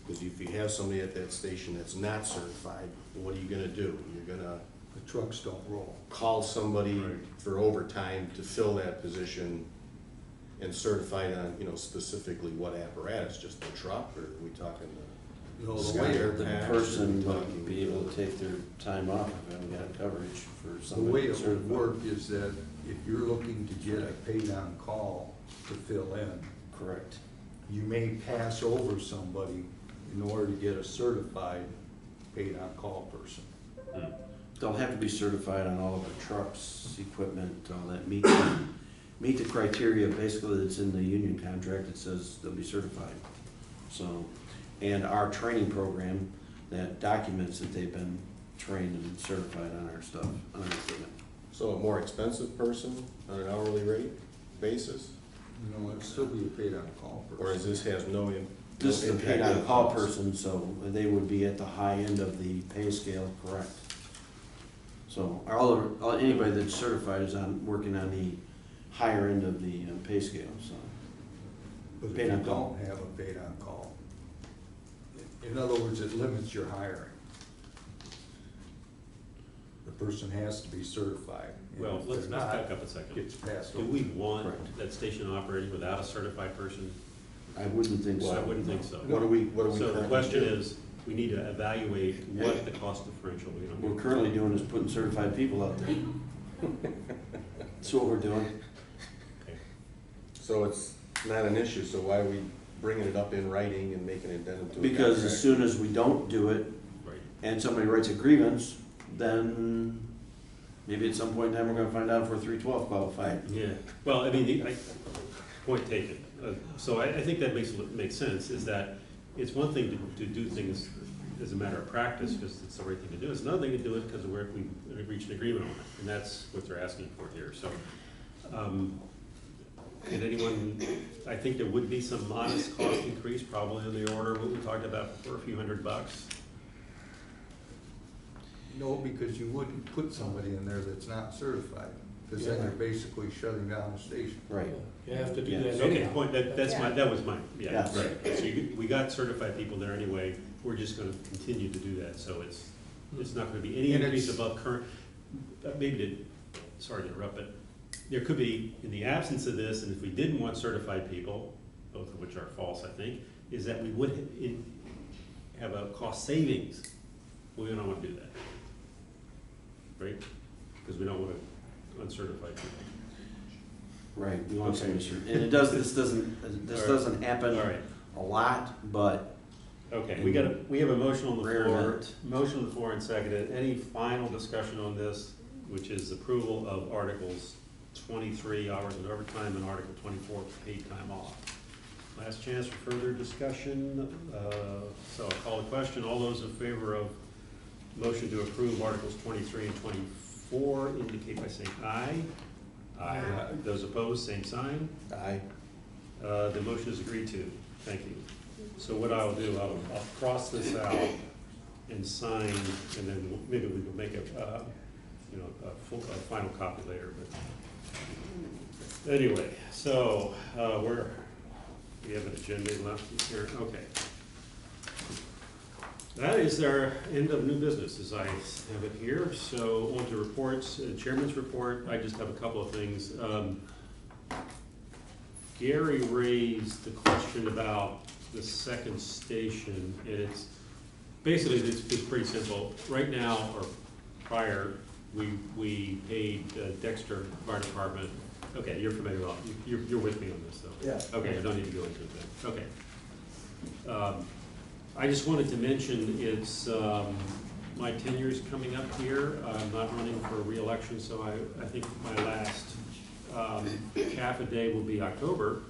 Because if you have somebody at that station that's not certified, what are you gonna do? You're gonna The trucks don't roll. call somebody Right. for overtime to fill that position and certified on, you know, specifically what apparatus, just the truck, or are we talking the No, the Sky way, Air The Patch, person or would be able to take their time off if they haven't got coverage for the somebody. way that's it would certified. work is that if you're looking to get a paid-on-call to fill in, Correct. you may pass over somebody in order to get a certified paid-on-call person. They'll have to be certified on all of our trucks, equipment, all that, meet the criteria basically that's in the union contract. It says they'll be certified. So, and our training program that documents that they've been trained and certified on our stuff, on our equipment. So a more expensive person on an hourly rate basis? No, it'd still be a paid-on-call person. Or is this has no in? This is a no paid impact on call cost? person, so they would be at the high end of the pay scale, correct? So anybody that's certified is working on the higher end of the pay scale, so. But if Paid you on call. don't have a paid-on-call, in other words, it limits your hiring. The person has to be certified. and Well, if let's they're not, back up a second. gets passed Do over. we want Correct. that station operating without a certified person? I wouldn't think Well, I so. wouldn't think so. What do we So the currently question do? is, we need to evaluate what the cost differential, we What don't. we're currently doing is putting certified people out there. That's what we're doing. Okay. So it's not an issue, so why are we bringing it up in writing and making it into a Because contract? as soon as we don't do it, Right. and somebody writes a grievance, then maybe at some point in time, we're gonna find out if we're 312 qualified. Yeah, well, I mean, point taken. So I think that makes sense, is that it's one thing to do things as a matter of practice, because it's the right thing to do. It's another thing to do it because we've reached an agreement on it, and that's what they're asking for here, so. Can anyone, I think there would be some modest cost increase, probably in the order of what we talked about for a few $100. No, because you wouldn't put somebody in there that's not certified, because then Yeah. you're basically shutting down the station. Right. You have to do Yeah. that Okay, anyhow. point, that was mine, yeah, Yes. right. So we got certified people there anyway, we're just gonna continue to do that, so it's not gonna be any And increase it's- above current, sorry to interrupt, but there could be, in the absence of this, and if we didn't want certified people, both of which are false, I think, is that we would have a cost savings. We don't wanna do that. Right? Because we don't want uncertified people. Right, we want Okay. somebody certified. And this doesn't happen All right. a lot, but Okay, we have a motion on the Rare floor, event. motion on the floor and seconded. Any final discussion on this, which is approval of Articles 23, hours of overtime, and Article 24, paid time off? Last chance for further discussion, so I'll call the question. All those in favor of motion to approve Articles 23 and 24 indicate by saying aye. Aye. Those opposed, same sign. Aye. The motion is agreed to. Thank you. So what I'll do, I'll cross this out and sign, and then maybe we can make a final copy later, but anyway, so, we have an agenda left here, okay. That is our end of new business, as I have it here, so on to reports, chairman's report. I just have a couple of things. Gary raised the question about the second station, and it's pretty simple. Right now, or prior, we paid Dexter Fire Department. Okay, you're familiar with, you're with me on this, though. Yeah. Okay, I don't need to go into it then. Okay. I just wanted to mention, it's, my tenure's coming up here. I'm not running for reelection, so I think my last CAFA day will be October,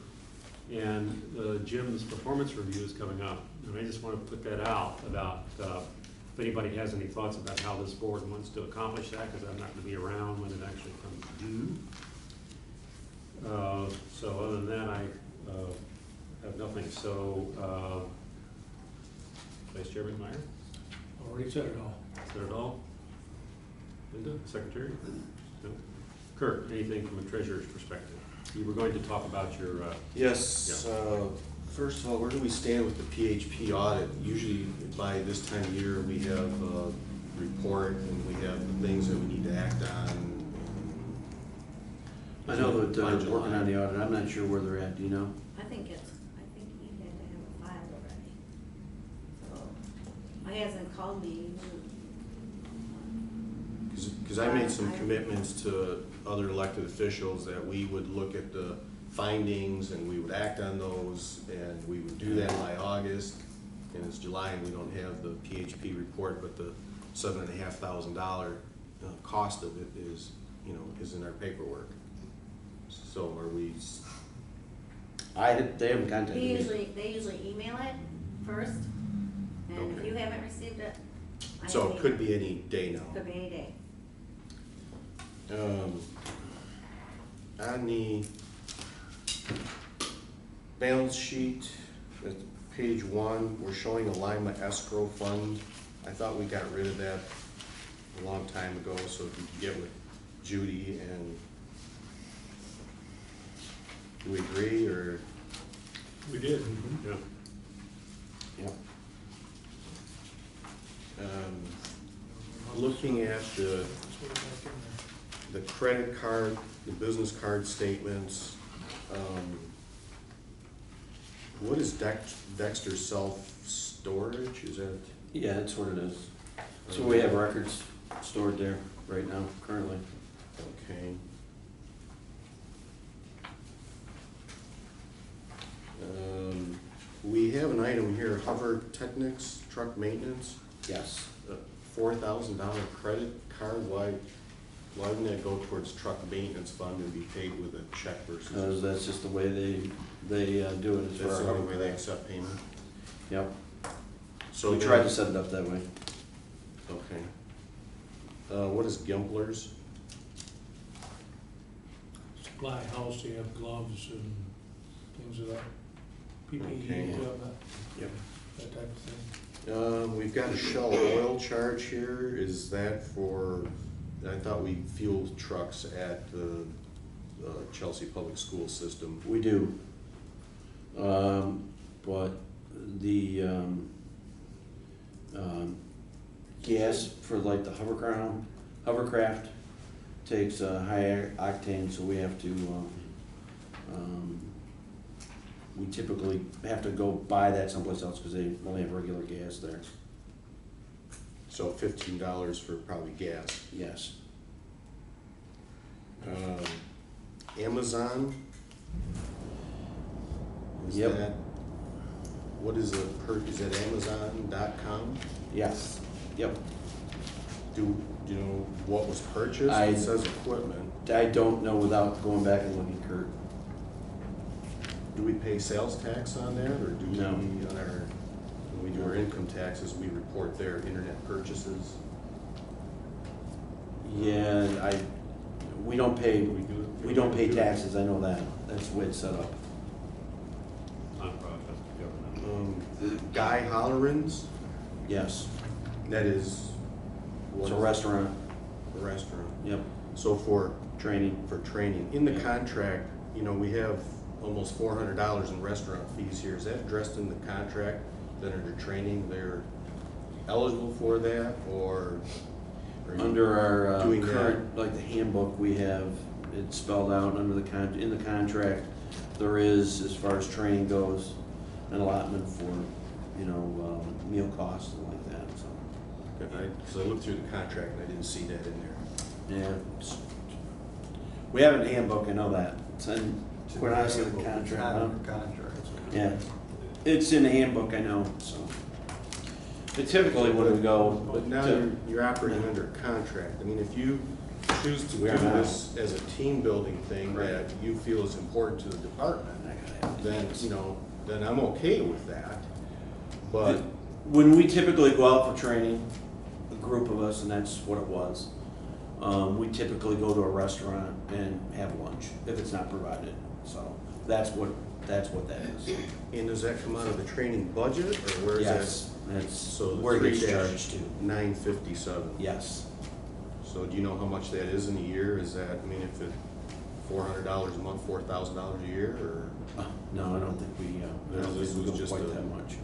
and Jim's performance review is coming up. And I just want to put that out about if anybody has any thoughts about how this board wants to accomplish that, because I'm not going to be around when it actually comes due. So other than that, I have nothing. So, Vice Chairman Meyer? Already said it all. Is that it all? Linda, Secretary? No? Kurt, anything from a treasurer's perspective? You were going to talk about your, Yes, first of all, where do we stand with the PHP audit? Usually by this time of year, we have a report and we have the things that we need to act on. I know that By they're July. working on the audit. I'm not sure where they're at, do you know? I think he had to have it filed already. So, he hasn't called me. Because I made some commitments to other elected officials that we would look at the findings and we would act on those, and we would do that by August. And it's July and we don't have the PHP report, but the $7,500 cost of it is, is in our paperwork. So are we, They haven't contacted me. They usually email it first, and if Okay. you haven't received it, so it could be any day now? Could be any day. On the balance sheet, at page 1, we're showing a Lima escrow fund. I thought we got rid of that a long time ago, so if you could get with Judy and, do we agree, or? We did. Yeah. Yep. Looking at the credit card, the business card statements, what is Dexter self-storage, is that? Yeah, that's what it is. So we have records stored there right now, currently. Okay. We have an item here, Hover Technics Truck Maintenance, Yes. $4,000 credit card, why wouldn't that go towards truck maintenance fund and be paid with a check Because versus? that's just the way they do it as That's far the only way they as. accept payment? Yep. So We then- tried to set it up that way. Okay. What is Gimplers? Supply house, they have gloves and things of that, PPE, Okay. Yep. that type of thing. We've got a Shell oil charge here, is that for, I thought we fueled trucks at the Chelsea Public School System. We do. But the gas for like the hovercraft takes high octane, so we have to, we typically have to go buy that someplace else because they only have regular gas there. So $15 for probably gas. Yes. Amazon? Is Yep. that, what is is that Amazon.com? Yes. Yep. Do you know what was purchased? I- It says equipment. I don't know without going back and looking, Kurt. Do we pay sales tax on that, or do we, No. on our, when we do our income taxes, we report their internet purchases? Yeah, we don't pay, Do we do it? we don't pay taxes, I know that. That's the way it's set up. Nonprofit, government. Guy Hollerins, Yes. that is. what It's a is it? restaurant. A restaurant. Yep. So for Training. training, in the contract, you know, we have almost $400 in restaurant fees here. Is that addressed in the contract, that under training, they're eligible for that, or? are you Under our doing that? current, like the handbook, we have it spelled out under the in the contract. There is, as far as training goes, an allotment for, you know, meal costs and like that, so. Because I looked through the contract and I didn't see that in there. Yeah. We have a handbook, I know that. It's in, quite honestly, the contract. Not huh? under contract. Yeah, it's in the handbook, I know, so. It typically wouldn't go. But now to- you're operating under contract. I mean, if you choose to do We are now. this as a team building thing that you feel is important to the department, then, you know, then I'm okay with that. But, When we typically go out for training, a group of us, and that's what it was, we typically go to a restaurant and have lunch, if it's not provided. So that's what that is. and does that come out of the training budget, or where is that? Yes, that's So the where it gets 3-957. charged to. Yes. So do you know how much that is in a year? Is that, I mean, if it, $400 a month, $4,000 a year, or? No, I don't think we This was go just quite a- that much.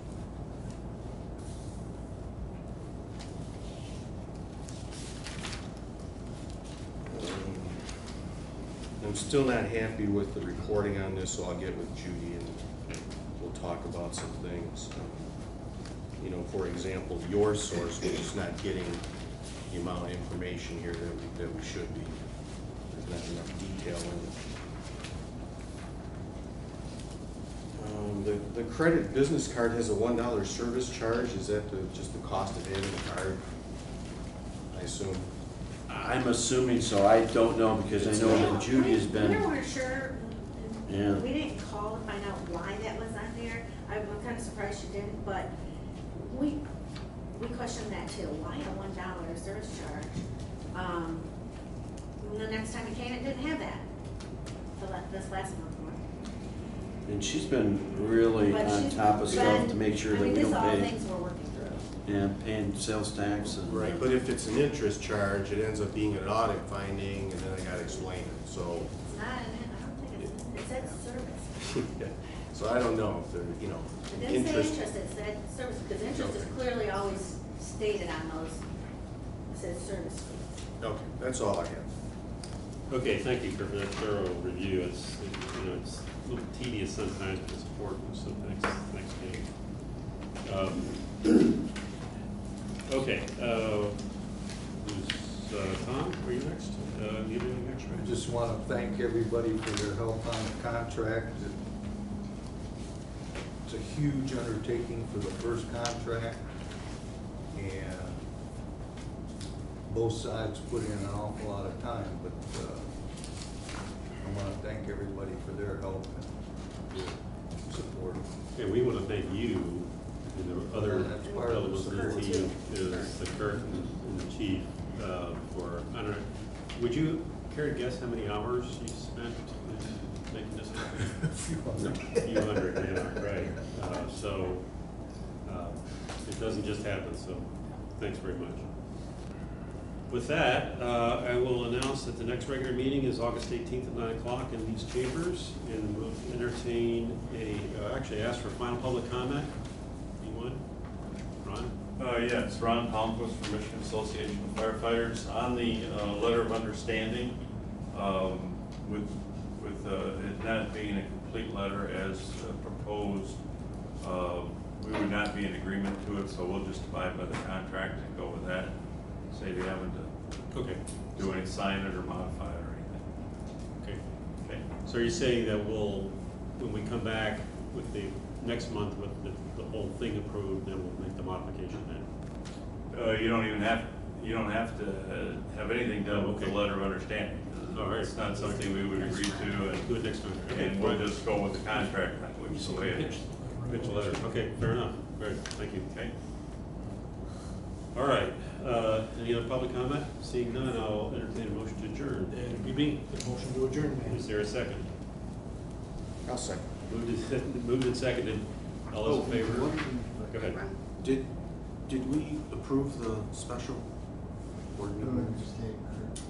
I'm still not happy with the reporting on this, so I'll get with Judy and we'll talk about some things. You know, for example, your source, which is not getting the amount of information here that we should be. There's not enough detail in it. The credit business card has a $1 service charge. Is that just the cost of having the card? I assume. I'm assuming so. I don't know because I know that Judy has We been, weren't sure. Yeah. We didn't call to find out why that was on there. I'm kind of surprised you didn't, but we questioned that too. Why a $1 service charge? And the next time it came, it didn't have that. So this last month. And she's been really But on she's top of stuff been- to make sure I that mean, we these don't are all pay. things we're working through. And paying sales tax and. Right, but if it's an interest charge, it ends up being an audit finding, and then I gotta explain it, so. It's not, I don't think it's, it said service. So I don't know if they're, you know, It didn't say interest. interest, it said service, because interest is clearly always stated on those. It says service fee. Okay, that's all I have. Okay, thank you for that thorough review. It's, you know, it's a little tedious sometimes, but it's important, so thanks, Dave. Okay, who's, Tom, are you next? You doing next, I right? just want to thank everybody for their help on the contract. It's a huge undertaking for the first contract, and both sides put in an awful lot of time, but I want to thank everybody for their help and their support. Okay, we want to thank you and the other Well, that's part of the elements of the support. team, is the clerk and the chief, for, I don't know, would you care to guess how many hours you spent in making this happen? A few hundred. A few hundred, yeah, right. So, it doesn't just happen, so thanks very much. With that, I will announce that the next regular meeting is August 18th at 9 o'clock in these chambers, and we'll entertain actually ask for final public comment. Anyone? Ron? Yeah, it's Ron Palmquist from Michigan Association of Firefighters. On the letter of understanding, with it not being a complete letter as proposed, we would not be in agreement to it, so we'll just abide by the contract and go with that. Save you having to do any sign it or modify it or anything. Okay. Okay. So are you saying that we'll, when we come back with the, next month with the whole thing approved, then we'll make the modification then? You don't have to have anything done with the letter of understanding. All right. It's not something we would agree to, Do it next time. and we'll just go with the contract language the way it is. Pitch the letter. Okay, fair enough. Great, thank you. Okay? All right, any other public comment? Seeing none, I'll entertain a motion to adjourn. And be me, the motion to adjourn, man. Is there a second? I'll second. Moved and seconded. All those in favor? Go ahead. Did we approve the special ordinance?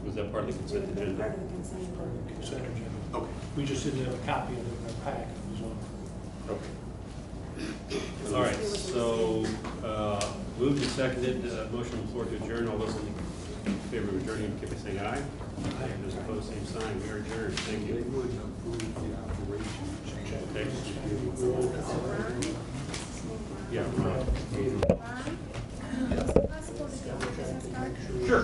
Was that part of the consent Part agenda? of the consent agenda. Consent agenda. Okay, We just didn't have a copy of it in our packet, was all. okay. All right, so, moved and seconded, motion on the floor to adjourn. All those in favor of adjourning, give by saying aye. Aye. Those opposed, same sign. We are adjourned. Thank They you. wouldn't approve the operation change. Okay. Ron? Yeah, Ron. Ron? Is it possible to get your business card? Sure.